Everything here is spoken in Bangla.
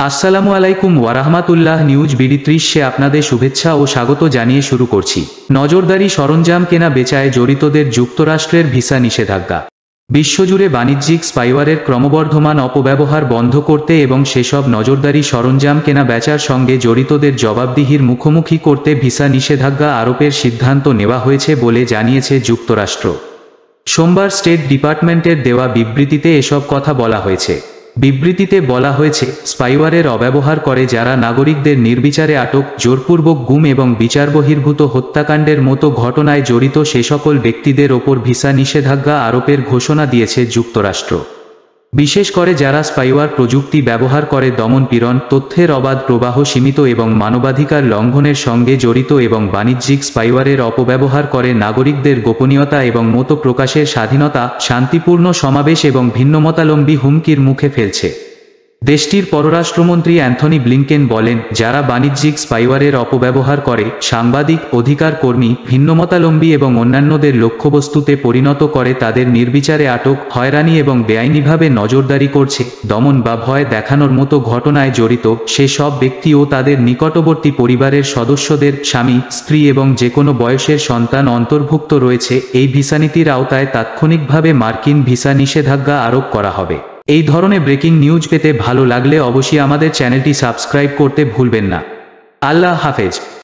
আসসালামু আলাইকুম ওয়ারাহমাতুল্লাহ। নিউজ বিডি 30-এ আপনাদের শুভেচ্ছা ও স্বাগত জানিয়ে শুরু করছি। নজরদারি সরঞ্জাম কেনা বেচায় জড়িতদের যুক্তরাষ্ট্রের ভিসা নিষেধাজ্ঞা। বিশ্বজুড়ে বাণিজ্যিক স্পাইওয়ারের ক্রমবর্ধমান অপব্যবহার বন্ধ করতে এবং সেসব নজরদারি সরঞ্জাম কেনা বেচার সঙ্গে জড়িতদের জবাবদিহির মুখোমুখি করতে ভিসা নিষেধাজ্ঞা আরোপের সিদ্ধান্ত নেওয়া হয়েছে বলে জানিয়েছে যুক্তরাষ্ট্র। সোমবার স্টেট ডিপার্টমেন্টের দেওয়া বিবৃতিতে এসব কথা বলা হয়েছে। বিবৃতিতে বলা হয়েছে, স্পাইওয়ারের অব্যবহার করে যারা নাগরিকদের নির্বিচারে আটক, জোরপূর্বক গুম এবং বিচারবহির্ভূত হত্যাকাণ্ডের মতো ঘটনায় জড়িত সে সকল ব্যক্তিদের ওপর ভিসা নিষেধাজ্ঞা আরোপের ঘোষণা দিয়েছে যুক্তরাষ্ট্র। বিশেষ করে যারা স্পাইওয়ার প্রযুক্তি ব্যবহার করে দমনপীড়ন, তথ্যের অবাধ প্রবাহ সীমিত এবং মানবাধিকার লঙ্ঘনের সঙ্গে জড়িত এবং বাণিজ্যিক স্পাইওয়ারের অপব্যবহার করে নাগরিকদের গোপনীয়তা এবং মত প্রকাশের স্বাধীনতা, শান্তিপূর্ণ সমাবেশ এবং ভিন্নমতাবলম্বী হুমকির মুখে ফেলছে। দেশটির পররাষ্ট্রমন্ত্রী অ্যান্থনি ব্লিংকেন বলেন, যারা বাণিজ্যিক স্পাইওয়ারের অপব্যবহার করে সাংবাদিক, অধিকার কর্মী, ভিন্নমতাবলম্বী এবং অন্যান্যদের লক্ষ্যবস্তুতে পরিণত করে, তাদের নির্বিচারে আটক, হয়রানি এবং বেআইনিভাবে নজরদারি করছে, দমন বা ভয় দেখানোর মতো ঘটনায় জড়িত সে সব ব্যক্তি ও তাদের নিকটবর্তী পরিবারের সদস্যদের স্বামী, স্ত্রী এবং যে কোনো বয়সের সন্তান অন্তর্ভুক্ত রয়েছে, এই ভিসানীতির আওতায় তাৎক্ষণিকভাবে মার্কিন ভিসা নিষেধাজ্ঞা আরোপ করা হবে। এই ধরনের ব্রেকিং নিউজ পেতে ভালো লাগলে অবশ্যই আমাদের চ্যানেলটি সাবস্ক্রাইব করতে ভুলবেন না। আল্লাহ হাফেজ।